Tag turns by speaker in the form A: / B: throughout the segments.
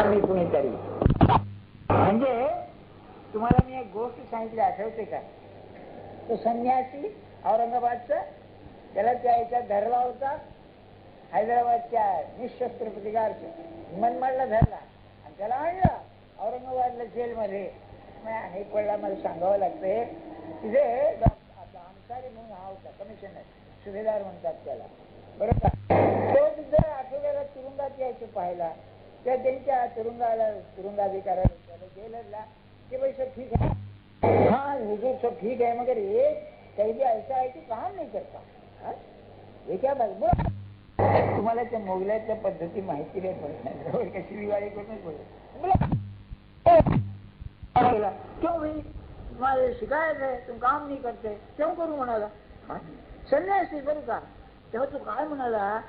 A: मी कुणीतरी म्हणजे तुम्हाला मी एक गोष्ट सांगितली, आठवते का? तो संन्यासी औरंगाबादचा, त्याला त्या याच्यात धरला होता, हैदराबादच्या निशस्त्र प्रतिकारच्या मनमाडला धरला आणि त्याला आणला औरंगाबादला जेलमध्ये. हे पडला, मला सांगावं लागतंय. तिथे आमसारी म्हणून हा होता, कमिशनर, सुभेदार म्हणतात त्याला, बरोबर. तो तिथे आठवड्याला तुरुंगात यायचं पाहायला. त्या त्यांच्या तुरुंगाधिकाऱ्याला जेलरला कि भाई सब ठीक है, हाँ हुजूर सब ठीक है, मगर ये कैदी ऐसा है की काम नहीं करता. हे क्या बोला, तुम्हाला त्या मोगलाच्या पद्धती माहिती नाही पडत, कशी दिवाळी करूनच बोला क्यों भाई तुम्हारे शिकायत है, तुम काम नहीं करते, क्यों करू म्हणाला. संन्यासी बरं का. तेव्हा तू काय म्हणाला,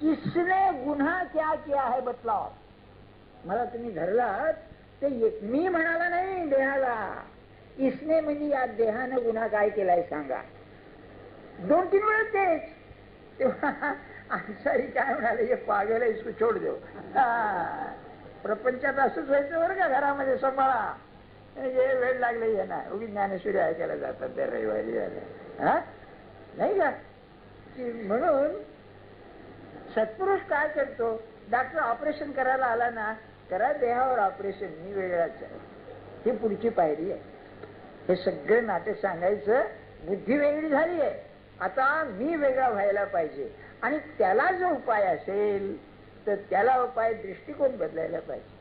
A: इसने गुन्हा क्या किया है बतलाव. मला तुम्ही धरलात ते मी म्हणाला नाही देहाला, इसने म्हणजे या देहानं गुन्हा काय केलाय सांगा. 2-3 वेळा तेच. तेव्हा अन्सारी काय म्हणाले, हे पागल आहे, इसको छोड देऊ. प्रपंचात असंच व्हायचं बरं का, घरामध्ये सांभाळा, हे वेळ लागले ना. उगी ज्ञानेश्वरी ऐकायला जातात त्या रविवारी, हा नाही का. म्हणून सत्पुरुष काय करतो, डॉक्टर ऑपरेशन करायला आला ना, करा देहावर ऑपरेशन, मी वेगळाच आहे. ही पुढची पायरी आहे. हे सगळं नाटक सांगायचं, बुद्धी वेगळी झाली आहे, आता मी वेगळा व्हायला पाहिजे. आणि त्याला जो उपाय असेल तर त्याला उपाय दृष्टिकोन बदलायला पाहिजे.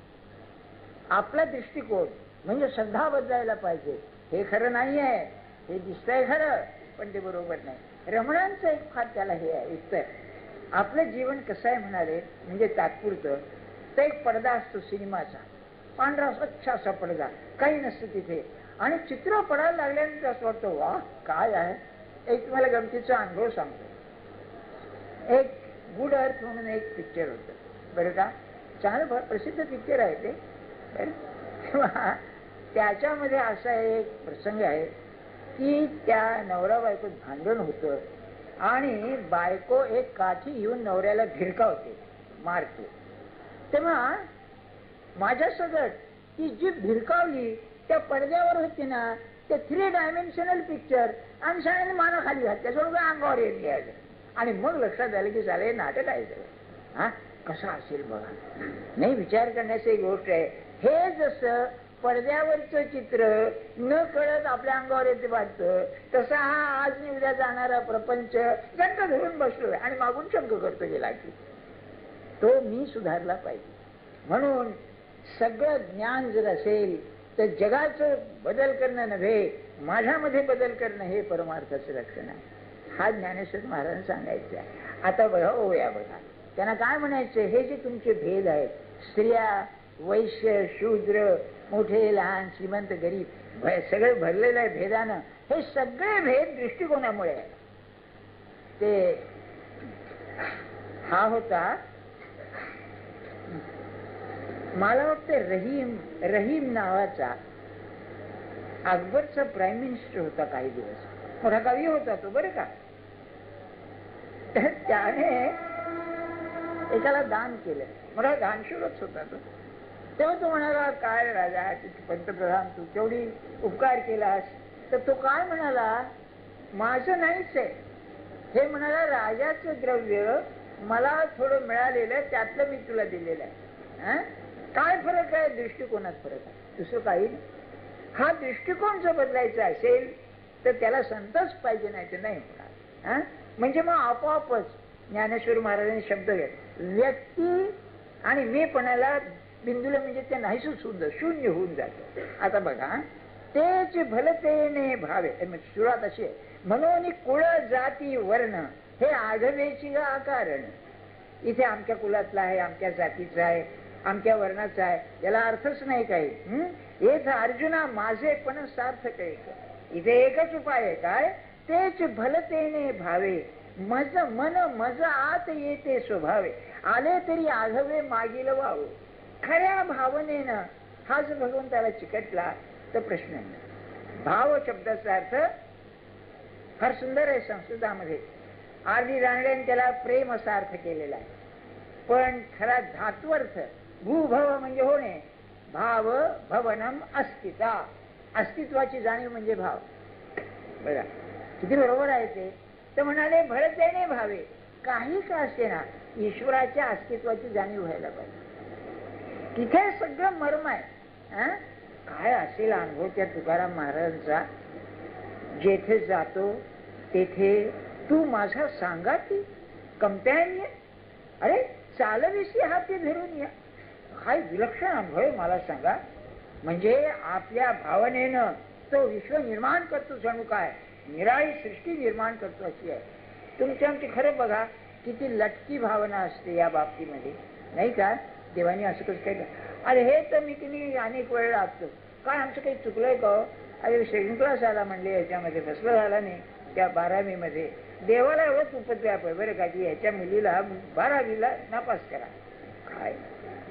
A: आपला दृष्टिकोन म्हणजे श्रद्धा बदलायला पाहिजे. हे खरं नाही आहे, हे दिसतंय खरं, पण ते बरोबर नाही. रमणांचं एक फार त्याला हे आहे उत्तर. आपलं जीवन कसं आहे म्हणाले, म्हणजे तात्पुरतं. तर एक पडदा असतो सिनेमाचा, पांढरा स्वच्छ असा पडदा, काही नसतं तिथे, आणि चित्र पडायला लागल्यानंतर असं वाटतं वा काय आहे. एक तुम्हाला गमतीचा अनुभव सांगतो. एक गुड अर्थ म्हणून एक पिक्चर होतं बरं का, चांगलं प्रसिद्ध पिक्चर आहे ते. त्याच्यामध्ये असा एक प्रसंग आहे की त्या नवरा बायकोत भांडण होतं आणि बायको एक काठी येऊन नवऱ्याला भिरकावते, मारते. तेव्हा माझ्या सगळं ती जी भिरकावली त्या पडद्यावर होती ना, ते 3 डायमेन्शनल पिक्चर, आणि शाळेने माना खाली घातल्या, सोडून अंगावर येत घ्यायचं. आणि मग लक्षात आलं की झालं हे नाटक आहे सगळं. हा कसं असेल बघा, नाही विचार करण्याची एक गोष्ट आहे. हे जसं पडद्यावरचं चित्र न कळत आपल्या अंगावर येते वाटतं, तसा हा आज मी उद्या जाणारा प्रपंच घट्ट धरून बसलोय आणि मागून शंक करतो गेला की तो मी सुधारला पाहिजे. म्हणून सगळं ज्ञान जर असेल तर जगाचं बदल करणं नव्हे, माझ्यामध्ये बदल करणं हे परमार्थाचं लक्षण आहे. हा ज्ञानेश्वर महाराज सांगायचं आहे. आता बघा ओया बघा, त्यांना काय म्हणायचं, हे जे तुमचे भेद आहेत, स्त्रिया, वैश्य, शूद्र, मोठे लहान, श्रीमंत, गरीब, सगळं भरलेलं आहे भेदानं. हे सगळे भेद दृष्टिकोनामुळे आहे. ते हा होता मला वाटतं रहीम नावाचा अकबरचा प्राईम मिनिस्टर होता काही दिवस, मोठा कवी होता तो बरं का. तर त्याने एकाला दान केलं, मोठा दानशूरच होता तो. तेव्हा तो म्हणाला काय राजा, पंतप्रधान तू केवढी उपकार केलास. तर तो काय म्हणाला, माझं नाहीच आहे हे. म्हणाला राजाचं द्रव्य मला थोडं मिळालेलं, त्यातलं मी तुला दिलेलं आहे. काय फरक आहे, दृष्टिकोनात फरक आहे, दुसरं काही नाही. हा दृष्टिकोन जर बदलायचा असेल तर त्याला संतच पाहिजे, नाही तर नाही होणार. म्हणजे मग आपोआपच ज्ञानेश्वर महाराजांनी शब्द घेतला, व्यक्ती आणि मीपणाला बिंदूला म्हणजे ते नाहीच सुंदर शून्य होऊन जातं. आता बघा, तेच भलतेने भावे, सुरुवात अशी आहे, म्हणून कुळ जाती वर्ण हे आघवेची आकारण. इथे आमच्या कुलातला आहे, आमच्या जातीचा आहे, आमच्या वर्णाचा आहे, याला अर्थच नाही काही. हेच अर्जुना माझे पण सार्थक आहे. इथे एकच उपाय आहे, काय, तेच भलतेने भावे, मज मन मज आत येते स्वभावे, आले तरी आघवे मागील वाव. खऱ्या भावनेनं हा जर भगवंताला चिकटला तर प्रश्न नाही. भाव शब्दाचा अर्थ फार सुंदर आहे संस्कृतामध्ये. आरडी रानडेने त्याला प्रेम असा अर्थ केलेला आहे. पण खरा धात्वर्थ भूभव म्हणजे होणे, भाव भवनम अस्तिता, अस्तित्वाची जाणीव म्हणजे भाव. बघा किती बरोबर आहे ते. तर म्हणाले भरत देणे भावे, काही का असते ना ईश्वराच्या अस्तित्वाची जाणीव व्हायला पाहिजे. तिथे सगळं मर्म आहे. काय असेल अनुभव त्या तुकाराम महाराजांचा, जेथे जातो तेथे तू माझा सांगाती कंपॅनियन, अरे चालविसी हाती धरून या. काय विलक्षण अनुभव आहे मला सांगा. म्हणजे आपल्या भावनेनं तो विश्व निर्माण करतो, जणू काय निराळी सृष्टी निर्माण करतो अशी आहे. तुमची आमची खरं बघा किती लटकी भावना असते या बाबतीमध्ये, नाही का. देवाने असं कसं काय, अरे हे तर मी तिने अनेक वेळेला असतो, काय आमचं काही चुकलंय का. अरे सेकंड क्लास आला म्हणले याच्यामध्ये, बसलं झाला नाही त्या 12वी मध्ये. देवाला एवढंच उपद्व्याप आहे बरं का की ह्याच्या मुलीला 12वीला नापास करा. काय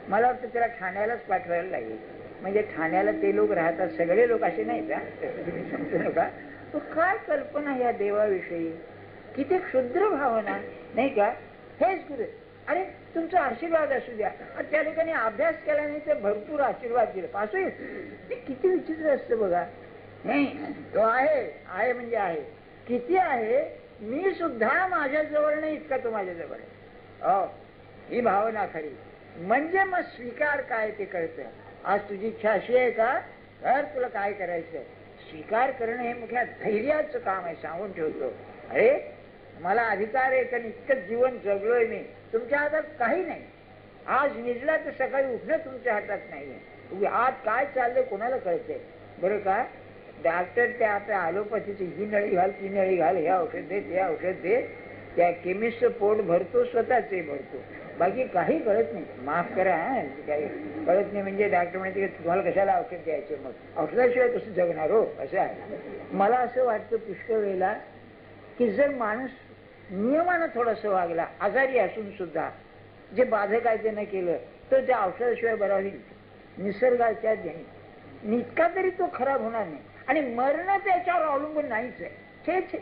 A: मला वाटतं त्याला ठाण्यालाच पाठवायला लागेल. म्हणजे ठाण्याला ते लोक राहतात, सगळे लोक असे नाही का, तुम्ही समजू नका. तो काय कल्पना या देवाविषयी, किती क्षुद्र भावना, नाही का. हेच गुरु, अरे तुमचा आशीर्वाद असू द्या. त्या ठिकाणी अभ्यास केला नाही तर भरपूर आशीर्वाद दिला पास होईल. ते किती विचित्र असतं बघा. नाही तो आहे म्हणजे आहे. किती आहे, मी सुद्धा माझ्याजवळ नाही इतका तो माझ्याजवळ आहे. हो ही भावना खरी. म्हणजे मग स्वीकार काय ते कळतं. आज तुझी इच्छा अशी आहे का, तर तुला काय करायचं. स्वीकार करणं हे मुख्य धैर्याचं काम आहे. सांगून ठेवतो, अरे मला अधिकार आहे कारण इतकं जीवन जगलोय मी. तुमच्या हातात काही नाही. आज निजला तर सकाळी उठणं तुमच्या हातात नाहीये. तुम्ही आज काय चाललंय कोणाला कळतंय बरं का. डॉक्टर त्या आता ॲलोपॅथीची ही नळी घाल ती नळी घाल, हे औषध दे ते औषध दे. त्या केमिस्टचं पोट भरतो, स्वतःचे भरतो, बाकी काही कळत नाही. माफ करा, काही कळत नाही. म्हणजे डॉक्टर म्हणते तुम्हाला कशाला औषध द्यायचे, मग औषधाशिवाय कसं जगणार हो, असं आहे. मला असं वाटतं पुष्कळ वेळेला की जर माणूस नियमानं थोडंसं वागला, आजारी असून सुद्धा जे बाधक आहे ते न केलं तर त्या औषधाशिवाय बरा होईल. निसर्गाच्या ज्ञानी इतका तरी तो खराब होणार नाही. आणि मरण त्याच्यावर अवलंबून नाहीच आहे. छे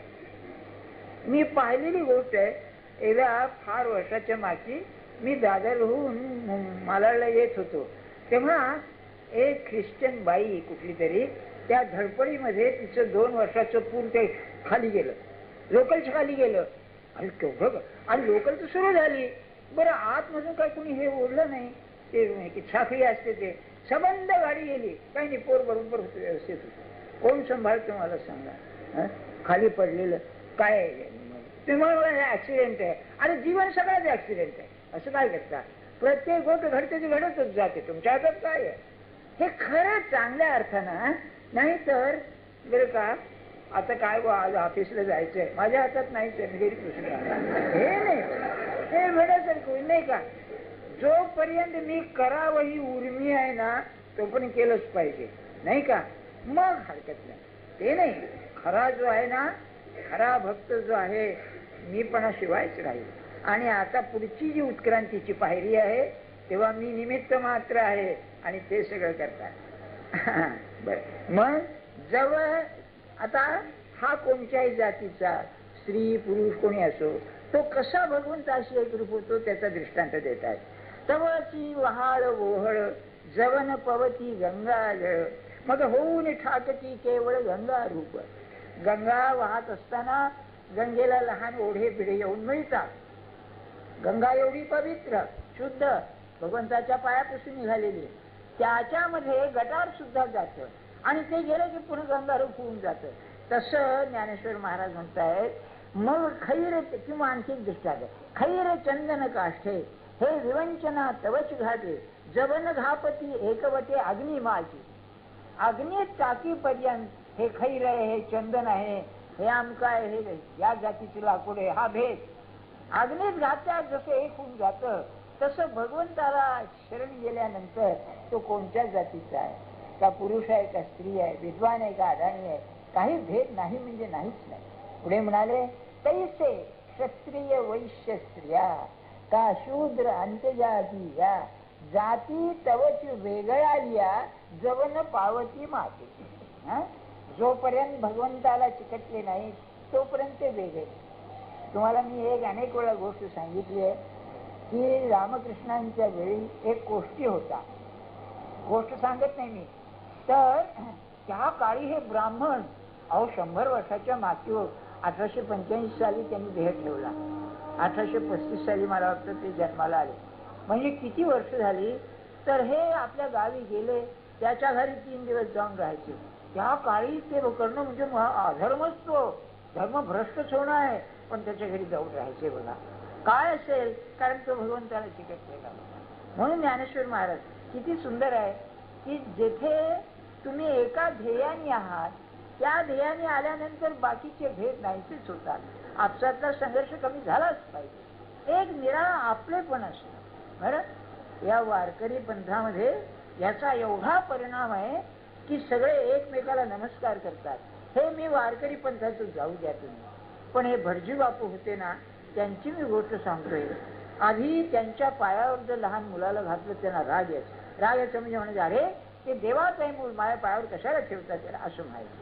A: मी पाहिलेली गोष्ट आहे. एकदा फार वर्षाच्या मागची मी दादरहून मालाडला येत होतो, तेव्हा एक ख्रिश्चन बाई कुठली तरी त्या धडपडीमध्ये तिचं 2 वर्षाचं पूर्ण ते खाली गेलं, लोकलच्या खाली गेलं. आणि केवढं, आणि लोकल तर सुरू झाली. बरं आतमधून काय कोणी हे ओढलं नाही, ते छाखळी असते ते सबंध गाडी गेली. काही नाही, पोर बरोबर होतं, व्यवस्थित होतं. कोण सांभाळतं मला सांगा. खाली पडलेलं काय तुम्हाला मला ऍक्सिडेंट आहे. अरे जीवन सगळ्याच ऍक्सिडेंट आहे. असं काय करता, प्रत्येक गोष्ट घडते ती घडतच जाते. तुमच्या हातात काय आहे हे खरं चांगल्या अर्थानं. नाही तर बरं का आता काय आज ऑफिसला जायचंय, माझ्या हातात नाहीच आहे, घरी पुसला हे नाही, हे वेळासारखं नाही का. जोपर्यंत मी करावं ही उर्मी आहे ना तोपर्यंत केलंच पाहिजे, नाही का. मग हरकत नाही. ते नाही, खरा जो आहे ना, खरा भक्त जो आहे मीपणाशिवायच राहील. आणि आता पुढची जी उत्क्रांतीची पायरी आहे तेव्हा मी निमित्त मात्र आहे आणि ते सगळं करतात. बरं, मग जवळ आता हा कोणत्याही जातीचा स्त्री पुरुष कोणी असो तो कसा भगवंताशी एकरूप होतो त्याचा दृष्टांत देत आहे. तवची वहाळ ओहळ जवन पवती गंगा जळ, मग होऊन ठाकती केवळ गंगा रूप. गंगा वाहत असताना गंगेला लहान ओढे पिढे येऊन मिळतात. गंगा एवढी पवित्र शुद्ध भगवंताच्या पायापासून निघालेली, त्याच्यामध्ये गटार सुद्धा जातं आणि ते गेलं की पुन्हा गंगारूप होऊन जातं. तसं ज्ञानेश्वर महाराज म्हणतायत. मग खैर किंवा आणखी दृष्टात खैर चंदन काष्ठे हे विवंचना तवच घाटे जवन घापती एकवटे अग्नी माझी. अग्नीत टाकीपर्यंत हे खैर आहे, हे चंदन आहे, हे आमका आहे, हे या जातीचे लाकूड आहे, हा भेद अग्नीत घात्यात जसं एक होऊन जातं तसं भगवंताला शरण गेल्यानंतर तो कोणत्या जातीचा आहे, का पुरुष आहे का स्त्री आहे, विद्वान आहे का अडाणी आहे, काही भेद नाही म्हणजे नाहीच नाही. पुढे म्हणाले तैसे क्षत्रिय वैश्य स्त्रिया का शूद्र अंत्यजाती या जाती तवची वेगळालिया जवन पावती माते. जोपर्यंत भगवंताला चिकटले नाही तोपर्यंत ते वेगळे. तुम्हाला मी एक अनेक वेळा गोष्ट सांगितली आहे की रामकृष्णांच्या वेळी एक गोष्टी होता, गोष्ट सांगत नाही मी, तर त्या काळी हे ब्राह्मण 100 वर्षाच्या मातीवर 1885 साली त्यांनी देह ठेवला. 1835 साली मला वाटतं ते जन्माला आले. म्हणजे किती वर्ष झाली. तर हे आपल्या गावी गेले, त्याच्या घरी 3 दिवस जाऊन राहायचे. त्या काळी ते करणं म्हणजे अधर्मच, तो धर्म भ्रष्टच होणं आहे, पण त्याच्या घरी जाऊन राहायचे. बघा काय असेल, कारण तो भगवंताला चिकटलेला होता. म्हणून ज्ञानेश्वर महाराज किती सुंदर आहे की जेथे तुम्ही एका ध्येयाने आहात, त्या ध्येयाने आल्यानंतर बाकीचे भेद नाहीसेच होतात. आपसातला संघर्ष कमी झालाच पाहिजे. एक निराळा आपलेपण असणं. बरं, या वारकरी पंथामध्ये याचा एवढा परिणाम आहे की सगळे एकमेकाला नमस्कार करतात. हे मी वारकरी पंथाचं जाऊ द्या तुम्ही, पण हे भटजी बापू होते ना, त्यांची मी गोष्ट सांगतोय. आधी त्यांच्या पायावर जर लहान मुलाला घातलं त्यांना राग यायचा म्हणजे म्हणायचे, अरे ते देवाचं आहे मूल, माझ्या पायावर कशाला ठेवतात त्याला, असं म्हणायचं.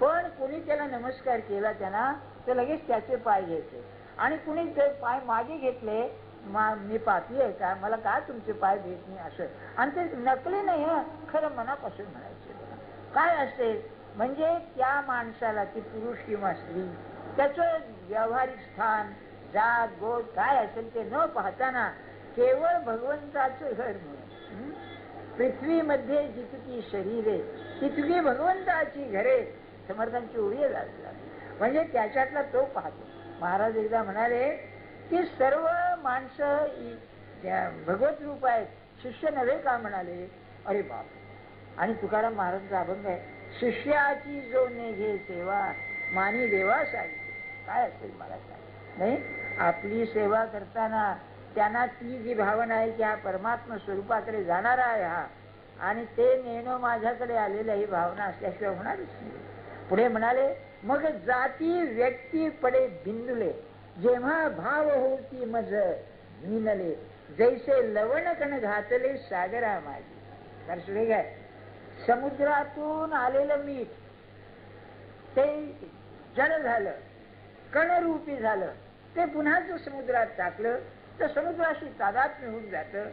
A: पण कुणी त्याला नमस्कार केला त्यांना, तर लगेच त्याचे पाय घ्यायचे. आणि कुणी ते पाय मागे घेतले, मी पापी आहे का, मला काय तुमचे पाय घेत नाही, असं. आणि ते नकली नाही, खरं मनापासून म्हणायचे. काय असेल म्हणजे त्या माणसाला, ती पुरुष किंवा स्त्री, त्याचं व्यावहारिक स्थान, जात गोत काय असेल ते न पाहताना केवळ भगवंताचं घर म्हणून, पृथ्वीमध्ये जितकी शरीरे तितकी भगवंताची घरे, समर्थांची ओळी लागतात. म्हणजे त्याच्यातला तो पाहतो. महाराज एकदा म्हणाले की सर्व माणसं भगवत रूप आहेत, शिष्य नव्हे का म्हणाले. अरे बाप. आणि तुकाराम महाराजांचा अभंग आहे, शिष्याची जो नेघे सेवा मानी देवा सांगितले. काय असेल मला सांग नाही. आपली सेवा करताना त्यांना ती जी भावना आहे की हा परमात्मा स्वरूपाकडे जाणारा आहे हा, आणि ते नेणं माझ्याकडे आलेलं, ही भावना असल्याशिवाय होणारच नाही. पुढे म्हणाले, मग जाती व्यक्ती पडे बिंदुले, जेव्हा भाव होती मज मीनले, जैसे लवण कण घातले सागरा माझी. तर सुरे काय, समुद्रातून आलेलं मीठ ते जल झालं, कणरूपी झालं, ते पुन्हा जर समुद्रात टाकलं तर समुद्राशी तादात्म्य होऊन जातं.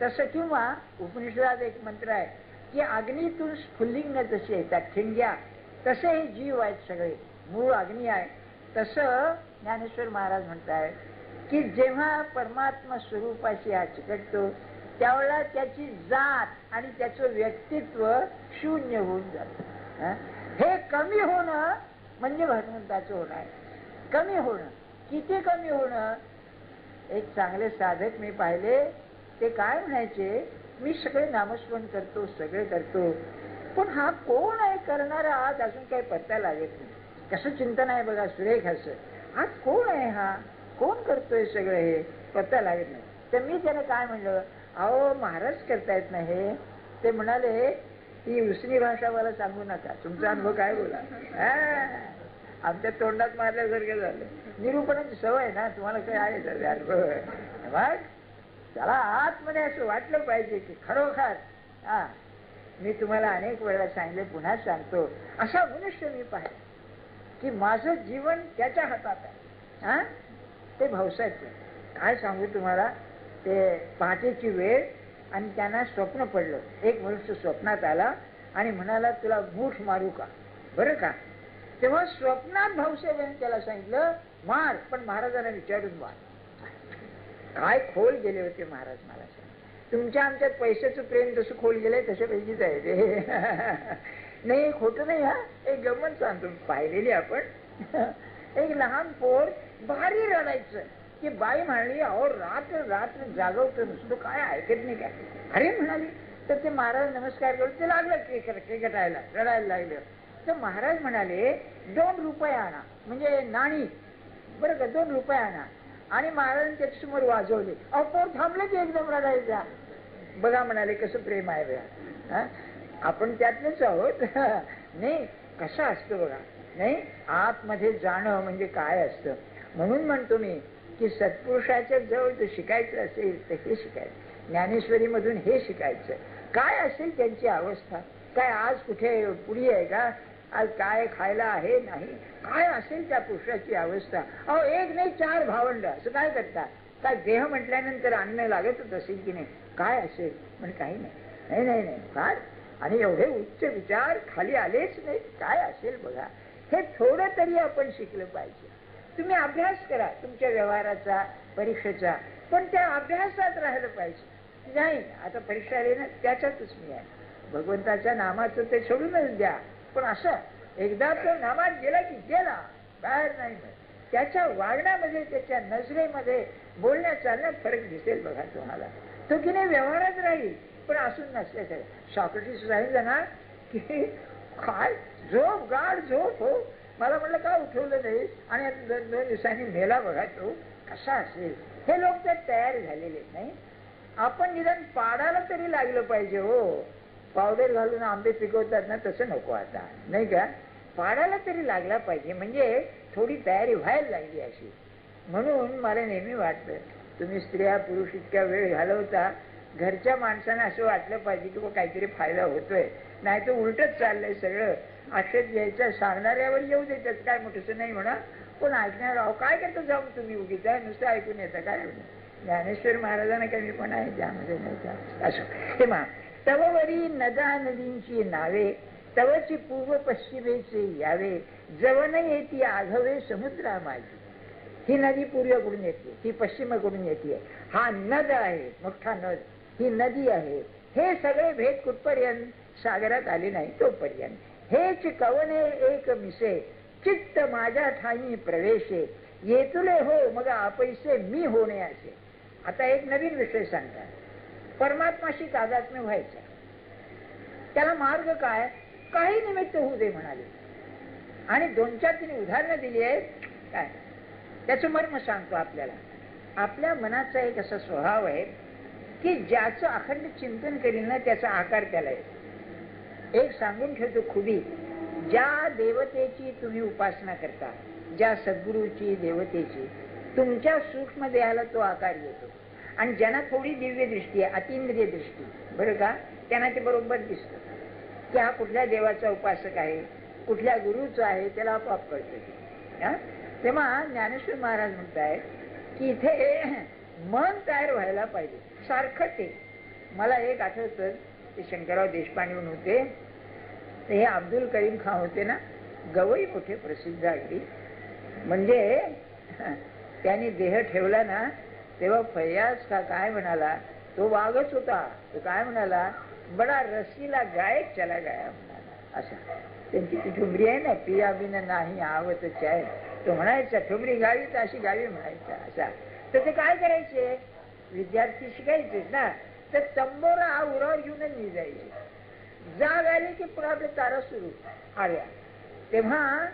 A: तसं, किंवा उपनिषदात एक मंत्र आहे की अग्नीतून स्फुल्लिंग जसे येतात ठिणग्या, तसे हे जीव आहेत सगळे, मूळ अग्नी आहे. तसं ज्ञानेश्वर महाराज म्हणतात की जेव्हा परमात्मा स्वरूपाशी हा चिकटतो, त्यावेळेला त्याची जात आणि त्याचं व्यक्तित्व शून्य होऊन जातं. हे कमी होणं म्हणजे भगवंताचं होणं आहे. कमी होणं, किती कमी होणं. एक चांगले साधक मी पाहिले, ते काय म्हणायचे, मी सगळे नामस्मरण करतो, सगळे करतो, पण हा कोण आहे करणारा, आज अजून काही पत्ता लागत नाही. कसं चिंतन आहे बघा, सुरेख असं. आज कोण आहे, हा कोण करतोय सगळं, हे पत्ता लागत नाही. तर मी त्याने काय म्हणलं, अहो महाराज करतायत ना हे. ते म्हणाले, ती उसनी भाषा मला सांगू नका, तुमचा अनुभव काय बोला. आमच्या तोंडात मारल्यासारखं झालं. निरूपणाची सवय ना तुम्हाला, काय आहे अनुभव. मग त्याला आतमध्ये असं वाटलं पाहिजे की खरोखर मी तुम्हाला अनेक वेळा सांगितले, पुन्हा सांगतो, असा मनुष्य मी पाहिजे की माझं जीवन त्याच्या हातात आहे. ते भाऊसाहेब काय सांगू तुम्हाला. ते पहाटेची वेळ आणि त्यांना स्वप्न पडलं. एक मनुष्य स्वप्नात आला आणि म्हणाला, तुला मूठ मारू का, बरं का. तेव्हा स्वप्नात भाऊसाहेबांनी त्याला सांगितलं, मार, पण महाराजांना विचारून मार. काय खोल गेले होते महाराज मला सांग. तुमच्या आमच्यात पैशाचं प्रेम जसं खोल गेलंय तसे पैकीच आहे ते. नाही, खोटं नाही. एक गंमत सांगतो, पाहिलेली आपण. एक लहान पोर भारी रडायचं की बाई म्हणाली, अहो रात्र रात्र जागवतो नुसतं, काय ऐकत नाही काय. अरे म्हणाली. तर ते महाराज नमस्कार करून ते लागलं केकटायला, रडायला लागलं. तर महाराज म्हणाले, 2 रुपये आणा, म्हणजे नाणी, बरं का, 2 रुपये आणा. आणि महाराजांनी त्याच्यासमोर वाजवले. अहो पोर थांबलं की एकदम रडायचा. बघा म्हणाले, कसं प्रेम आहे बघा. आपण त्यातलेच आहोत. नाही, कसं असतं बघा. नाही, आतमध्ये जाणं म्हणजे काय असतं. म्हणून म्हणतो मी की सत्पुरुषाच्या जवळ जर शिकायचं असेल तर हे शिकायचं, ज्ञानेश्वरी मधून हे शिकायचं. काय असेल त्यांची अवस्था, काय आज कुठे पुढी आहे का, आज काय खायला आहे नाही, काय असेल त्या पुरुषाची अवस्था. अहो एक नाही 4 भावंड असं काय करतात, काय देह म्हटल्यानंतर अन्न लागतच असेल की नाही, काय असेल म्हणजे काही नाही. नाही नाही नाही फार, आणि एवढे उच्च विचार खाली आलेच नाही, काय असेल बघा. हे थोडं तरी आपण शिकलं पाहिजे. तुम्ही अभ्यास करा तुमच्या व्यवहाराचा, परीक्षेचा, पण त्या अभ्यासात राहिलं पाहिजे. नाही आता परीक्षा आली ना त्याच्यातच मी आहे, भगवंताच्या नामाचं ते सोडूनच द्या. पण असं एकदा तो नामात गेला की गेला, बाहेर नाही. त्याच्या वागण्यामध्ये, त्याच्या नजरेमध्ये, बोलण्या चालण्यात फरक दिसेल बघा तुम्हाला. तो की नाही व्यवहारात राहील, पण असून नसल्याचं. सॉक्रेटिस सांगितलं ना की काय झोप, गाढ झोप हो. मला म्हटलं का उठवलं नाही, आणि 2 दिवसांनी मेला बघा तो. कसा असेल? हे लोक तर तयार झालेले नाही. आपण निदान पाडायला तरी लागलं पाहिजे हो. पावडर घालून आंबे पिकवतात ना, तसं नको आता, नाही का? पाडायला तरी लागला पाहिजे, म्हणजे थोडी तयारी व्हायला लागली अशी. म्हणून मला नेहमी वाटतं, तुम्ही स्त्रिया पुरुष इतक्या वेळ घालवता, घरच्या माणसांना असं वाटलं पाहिजे की काहीतरी फायदा होतोय, नाही तर उलटच चाललंय सगळं. आक्षेप घ्यायचा सांगणाऱ्यावर येऊ देतात, काय मोठंसं नाही म्हणा, पण ऐकणार अहो काय करतो जाऊन तुम्ही उगीच आहे, नुसतं ऐकून येतं काय. ज्ञानेश्वर महाराजांना कमी पण आहे त्यामध्ये, नाही का? असं तेव्हा तववरी नदा नदींची नावे, तवची पूर्व पश्चिमेचे यावे, जवन येती आघवे समुद्रा माझी. ही नदी पूर्वेकडून येते, ही पश्चिमेकडून येते. हा नद आहे, मोठा नद, ही नदी आहे. हे सगळे भेद कुठपर्यंत? सागरात आले नाही तोपर्यंत. हेच कवने एक मिसे, चित्त माझ्या ठाई प्रवेशे, येतुले हो मग आपैसे मी होणे असे. आता एक नवीन विषय सांगतात, परमात्माशी तादात्म्य व्हायचा. त्याला मार्ग काय? काही निमित्त होऊ दे म्हणाले, आणि 2-4 उदाहरणं दिली आहेत. काय त्याचं मर्म सांगतो आपल्याला. आपल्या मनाचा एक असा स्वभाव आहे की ज्याचं अखंड चिंतन करील ना त्याचा आकार त्याला आहे. एक सांगून ठेवतो खुबी, ज्या देवतेची तुम्ही उपासना करता, ज्या सद्गुरूची, देवतेची, तुमच्या सूक्ष्म देहाला तो आकार येतो. आणि ज्यांना थोडी दिव्य दृष्टी आहे, अतिंद्रिय दृष्टी, बरं का, त्यांना ते बरोबर दिसतं की हा कुठल्या देवाचा उपासक आहे, कुठल्या गुरुचा आहे, त्याला आपोआप कळतं. तेव्हा ज्ञानेश्वर महाराज म्हणताय की इथे मन तयार व्हायला पाहिजे सारखं. ते मला एक आठवतं, ते शंकरराव देशपांडे म्हणून होते, तर हे अब्दुल करीम खान होते ना, गवई मोठे प्रसिद्ध अगदी. म्हणजे त्यांनी देह ठेवला ना, तेव्हा फैयाज का काय म्हणाला, तो वाघच होता, तो काय म्हणाला, बडा रसीला गायक चला गया म्हणाला. असा त्यांची ती ठुमरी आहे ना, पिया बिन नाही आवत चाय, तो म्हणायचा ठुमरी गावी तर अशी गावी म्हणायचा असा. तर ते काय करायचे, विद्यार्थी शिकायचे ना, तर तंबोरा हा उरावर घेऊनच मी जायचे. जाग आली की पुन्हा आपल्या तारा सुरू आल्या. तेव्हा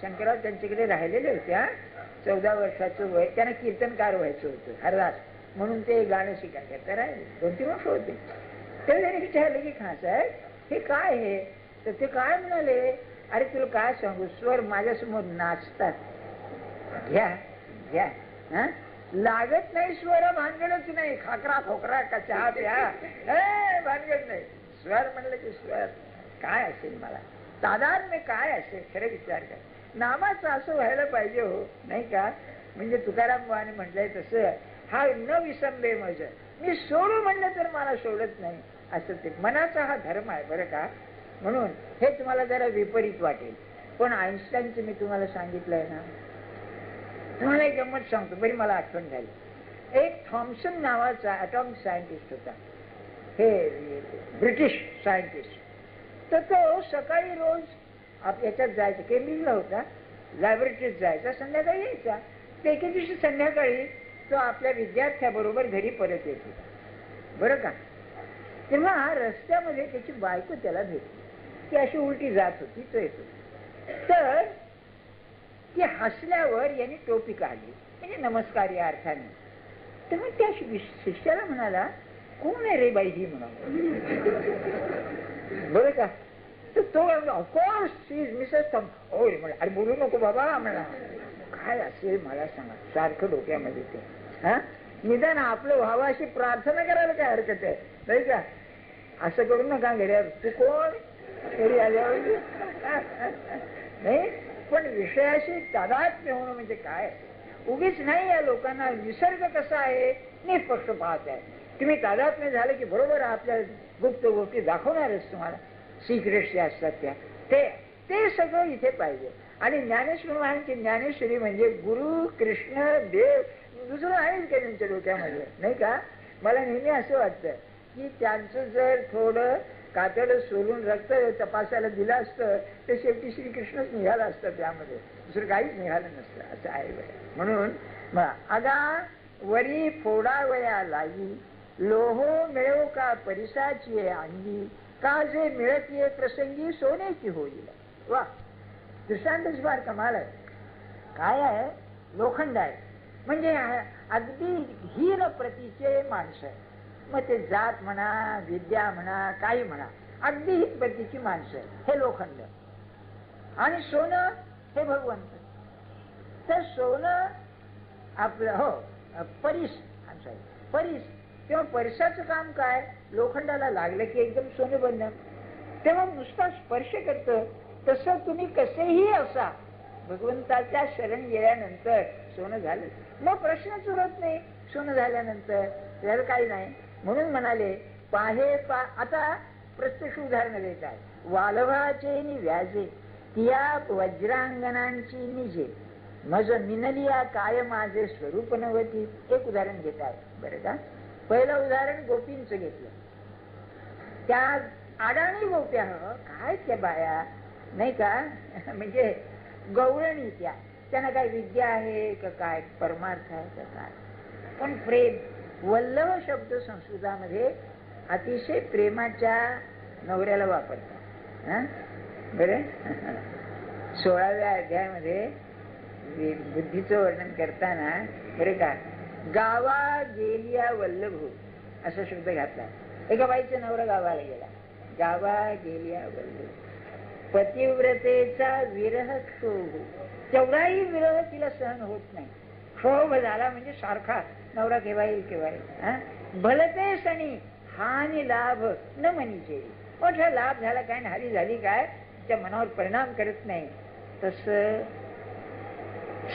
A: शंकरराव त्यांच्याकडे राहिलेले होत्या, 14 वर्षाचं वय, त्यांना कीर्तनकार व्हायचं होतं, हरदास म्हणून ते गाणं शिकायचं. तर 2-3 वर्ष होते. तेव्हा त्याने विचारलं की खास आहे हे काय हे, तर ते काय म्हणाले, अरे तुला काय सांगू, स्वर माझ्यासमोर नाचतात, घ्या घ्या, लागत नाही स्वर, भानगडच नाही, खाकरा खोकरा का चहा प्या, भानगड नाही. स्वर म्हणलं की स्वर काय असेल, मला तादात्म्य काय असेल, खरं विचार कर. नामाचं असं व्हायला पाहिजे हो, नाही का? म्हणजे तुकाराम बुवाने म्हटलंय तसं, हा न विसंबे मज, मी सोडू म्हणलं तर मला सोडत नाही, असं ते मनाचा हा धर्म आहे, बरं का? म्हणून हे तुम्हाला जरा विपरीत वाटेल, पण आईन्स्टाईनचं मी तुम्हाला सांगितलंय ना. तुम्हाला एक गंमत सांगतो, बरी मला आठवण झाली. एक थॉम्सन नावाचा ॲटॉमिक सायंटिस्ट होता, हे ब्रिटिश सायंटिस्ट. तर तो सकाळी रोज याच्यात जायचा, केम्ब्रिजला होता, लॅबोरेटरीत जायचा, संध्याकाळी यायचा. तर एके दिवशी संध्याकाळी तो आपल्या विद्यार्थ्याबरोबर घरी परत येत होता, बरं का? तेव्हा रस्त्यामध्ये त्याची बायको त्याला भेटली, ती अशी उलटी जात होती, तो येतो. तर ती हसल्यावर यांनी टोपी काढली, म्हणजे नमस्कार या अर्थाने. तेव्हा त्या शिष्याला म्हणाला, कोण आहे रे बाई ही म्हणा, बरं का? तर तो ऑफकोर्स शी इज मिसेस थॉम. हो रे म्हणा, अरे बोलू नको बाबा म्हणा. काय असेल मला सांगा, सारखं डोक्यामध्ये ते. निदान आपलं व्हावं अशी प्रार्थना करायला काय हरकत आहे, नाही का? असं करू नका घरी, तू कोण घरी आल्यावर नाही. पण विषयाशी तादात्म्य होणं म्हणजे काय, उगीच नाही या लोकांना निसर्ग कसा आहे निष्पक्ष पाहत आहे. तुम्ही तादात्म्य झालं की बरोबर आपल्या गुप्त गोष्टी दाखवणारच तुम्हाला, सिक्रेट्स ज्या असतात त्या, ते सगळं इथे पाहिजे. आणि ज्ञानेश्वर महाराजांची ज्ञानेश्वरी म्हणजे गुरु कृष्ण देव दुसरं आहेच का त्यांच्या डोक्यामध्ये, नाही का? मला नेहमी असं वाटतं की त्यांचं जर थोडं कातड सोलून रक्त तपासायला दिलं असतं तर शेवटी श्रीकृष्णच निघाला असतं त्यामध्ये, दुसरं काहीच निघालं नसतं, असं आहे. म्हणून अगा वरी फोडावया लागी लोहो मिळव का परिसाची अंगी का जे मिळतीये प्रसंगी सोन्याची होईल. वा, दृष्टांतच फार कमाल आहे. काय आहे? लोखंड आहे, म्हणजे अगदी हीन प्रतीचे माणसं आहे. मग ते जात म्हणा विद्या म्हणा काही म्हणा, अगदी हीन प्रतीची माणसं आहे हे लोखंड. आणि सोनं हे भगवंत. तर सोनं आपलं हो परीस तेव्हा परिसाचं काम काय? लोखंडाला लागलं की एकदम सोनं बनणं. तेव्हा नुसता स्पर्श करतं. तसं तुम्ही कसेही असा भगवंताच्या शरण गेल्यानंतर सोनं झालं. मग प्रश्नच उरत नाही सोनं झाल्यानंतर, त्याला काही नाही. म्हणून म्हणाले आता प्रत्यक्ष उदाहरण देत आहे. वालभाचे नि व्याजे तिया वज्रांगणांची निजे मज मिनलिया काय माझे स्वरूप नवती. एक उदाहरण घेत आहे बरं का. पहिलं उदाहरण गोपींचं घेतलं. त्या अडाणी गोप्या काय त्या बाया नाही का, म्हणजे गवळणी त्यांना काय विद्या आहे का काय परमार्थ आहे का काय, पण प्रेम. वल्लभ शब्द संस्कृतामध्ये अतिशय प्रेमाच्या नवऱ्याला वापरतात. बरे 16व्या अध्यायामध्ये बुद्धीचं वर्णन करताना बरे का गावा गेलिया वल्लभ असा शब्द घातला. एका बाईचा नवरा गावाला गेला. गावा गेलिया वल्लभ पतिव्रतेचा विरह क्षोभ. तेवढाही विरह तिला सहन होत नाही. क्षोभ झाला म्हणजे सारखा नवरा केव्हा येईल. भलते सणी हानी लाभ न मनीचे. मोठा लाभ झाला काय हानी झाली काय तिच्या मनावर परिणाम करत नाही. तस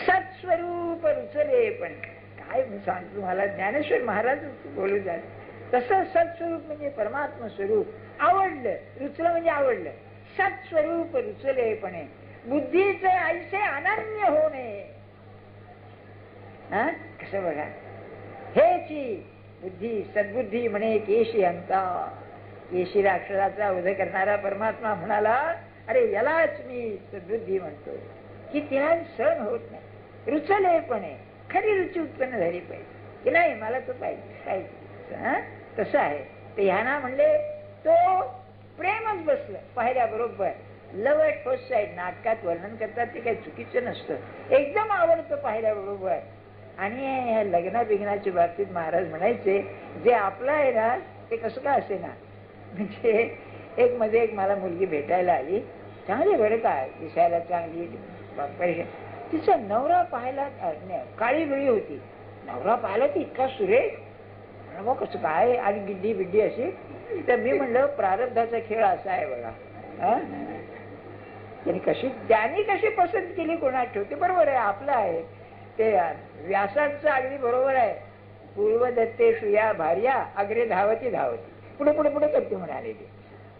A: सत्स्वरूप रुचले. पण काय मी सांगतो तुम्हाला, ज्ञानेश्वर महाराज बोलू द्या. तसं सत्स्वरूप म्हणजे परमात्मा स्वरूप आवडलं. रुचलं म्हणजे आवडलं. सत्स्वरूप रुचलेपणे बुद्धीचे ऐसे अनन्य होणे. कसं बघा, हेची बुद्धी सद्बुद्धी म्हणे केशी अंता. केशी राक्षसाचा वध करणारा परमात्मा म्हणाला, अरे यालाच मी सद्बुद्धी म्हणतो. की तिला सहन होत नाही. रुचलेपणे खरी रुची उत्पन्न झाली पाहिजे की नाही, मला तो पाहिजे. तसं आहे ते. ह्याना म्हणले तो प्रेमच बसलं पाहिल्या बरोबर. लव एट फर्स्ट साईड नाटकात वर्णन करतात ते काही चुकीचं नसतं. एकदम आवडतं पाहिल्या बरोबर. आणि लग्न बिग्नाच्या बाबतीत महाराज म्हणायचे जे आपलं आहे ना ते कसं का असे ना. म्हणजे एक मध्ये एक मला मुलगी भेटायला आली. चांगली बरं काय दिसायला चांगली, तिचा नवरा पाहायला काळी बिळी होती. नवरा पाहायला ती इतका सुरेख, मग कसं काय आणि गिड्डी बिड्डी अशी. तर मी म्हणलं प्रारब्धाचा खेळ असा आहे बघा. त्यांनी कशी पसंत केली कोणा ठेवते. बरोबर आहे आपलं आहे ते. व्यासांचं अगदी बरोबर आहे. पूर्वदत्तेषु या भार्या अग्रे धावती पुढे पुढे पुढे करते म्हणाले ती.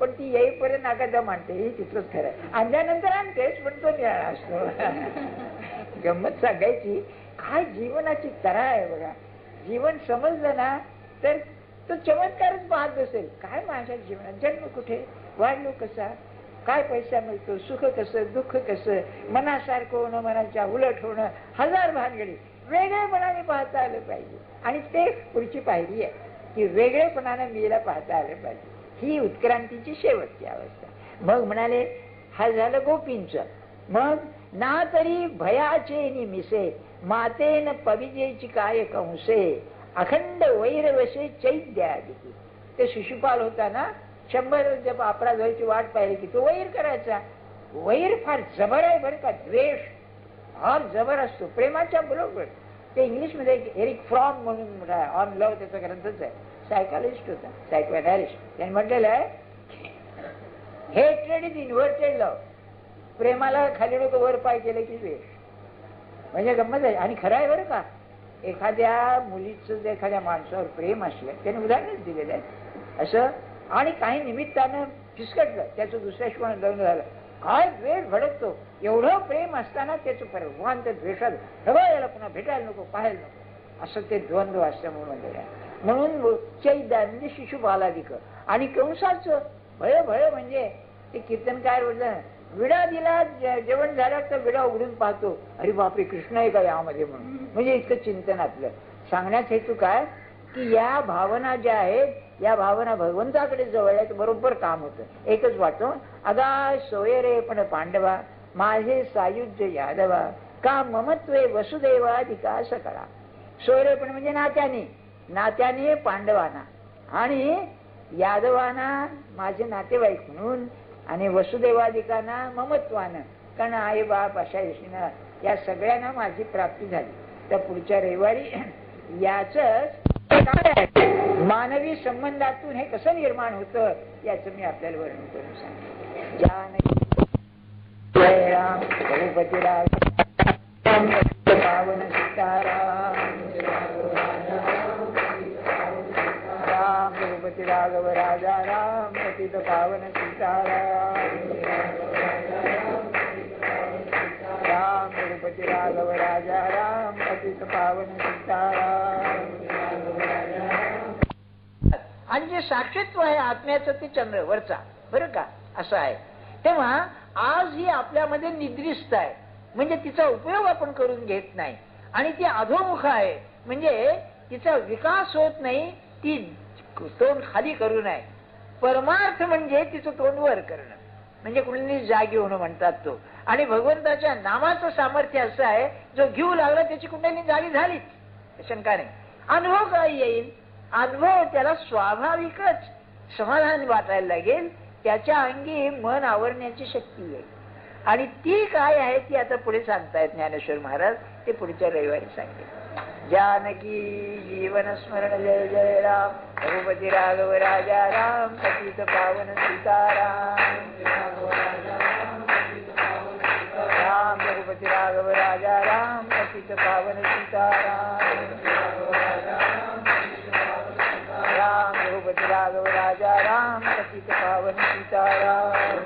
A: पण ती येईपर्यंत नाकादा मानते ही तिथंच खरं आहे. आणल्यानंतर आणतेच पण तो न्याळा असतो. गंमत सांगायची काय जीवनाची तरा आहे बघा. जीवन समजलं ना तर तो चमत्कारच पाहत बसेल. काय माझ्या जीवनात जन्म कुठे, वाढलो कसा, काय पैसा मिळतो, सुख कसं दुःख कसं, मनासारखं होणं मनाच्या उलट होणं, हजार भानगडी. वेगळेपणाने पाहता आलं पाहिजे. आणि ते पुढची पायरी आहे की वेगळेपणाने मीला पाहता आलं पाहिजे. ही उत्क्रांतीची शेवटची अवस्था. मग म्हणाले हा झालं गोपींचं. मग ना तरी भयाचे निमिसे मातेन पविजेची काय कंसे अखंड वैरवशे चैद्या. ते शिशुपाल होता ना, 100 आपला जायची वाट पाहिली की तो वैर करायचा. वैर फार जबर आहे बरं का. द्वेष फार जबर असतो प्रेमाच्या बरोबर. ते इंग्लिश मध्ये एरिक फ्रॉम म्हणून ऑन लव्ह त्याचा ग्रंथच आहे. सायकॉलॉजिस्ट होता, सायको अनालिस्ट. त्यांनी म्हटलेलं आहे हेट्रेड इज इन्व्हर्टेड लव्ह. प्रेमाला खाली डोकं वर पाय केलं की द्वेष. म्हणजे गंमत आहे. आणि खरं आहे बरं का, एखाद्या मुलीचं जर एखाद्या माणसावर प्रेम असलं, त्याने उदाहरणच दिलेलं आहे असं, आणि काही निमित्तानं फिसकटलं, त्याचं दुसऱ्याशी लग्न झालं, काय द्वेष भडकतो. एवढं प्रेम असताना त्याचं भगवान ते द्वेषात, हवं याला पुन्हा भेटायला नको, पाहायला नको, असं ते द्वंद्व असतं म्हणून म्हणून चैद्या म्हणजे शिशुपालादिक. आणि कंसाचं भय भय म्हणजे ते कीर्तनकार म्हटलं, विडा दिला, जेवण झालं तर विडा उघडून पाहतो, अरे बापरे कृष्ण आहे का यामध्ये म्हणून. म्हणजे इतकं चिंतन आपलं. सांगण्याचा हेतू काय की या भावना ज्या आहेत या भावना भगवंताकडे जवळ आहेत, बरोबर काम होतं. एकच वाटतो, अगा सोयरे पण पांडवा माझे सायुज्य यादवा का ममत्वे वसुदेवाधिका सकळा. सोयरे पण म्हणजे नात्याने, नात्याने पांडवांना आणि यादवांना माझे नातेवाईक म्हणून, आणि वसुदेवाधिकांना ममत्वानं, कारण आई बाप अशा यशीनं या सगळ्यांना माझी प्राप्ती झाली. तर पुढच्या रविवारी याच मानवी संबंधातून हे कसं निर्माण होतं याचं मी आपल्याला वर्णन करून सांगतो. जानकी जय राम रघुपती राम पावन सीताराम राम रघुपती राघव राजा राम पतित पावन सीताराम राम रघुपती राघव राजा राम पतित पावन सीताराम. आणि जे साक्षीत्व आहे आत्म्याचं ते चंद्र वरचा बरं का असं आहे. तेव्हा आज ही आपल्यामध्ये निद्रिस्त आहे, म्हणजे तिचा उपयोग आपण करून घेत नाही, आणि ती अधोमुख आहे म्हणजे तिचा विकास होत नाही, ती तोंड खाली करू नये. परमार्थ म्हणजे तिचं तोंड वर करणं, म्हणजे कुठली जागी होणं म्हणतात तो. आणि भगवंताच्या नामाचं सामर्थ्य असं आहे, जो घेऊ लागला त्याची कुंडली जागी झालीच, शंका नाही. अनुभव काय येईल, अनुभव त्याला स्वाभाविकच समाधान वाटायला लागेल, त्याच्या अंगी मन आवरण्याची शक्ती येईल. आणि ती काय आहे ती आता पुढे सांगतायत ज्ञानेश्वर महाराज, ते पुढच्या रविवारी सांगेल. जानकी जीवन स्मरण जय जय राम रघुपती राघव राजा राम पतित पावन सीताराम राम रघुपती राघव राजा राम पतित पावन सीताराम राम रघुपती राघव राजा राम पतित पावन सीताराम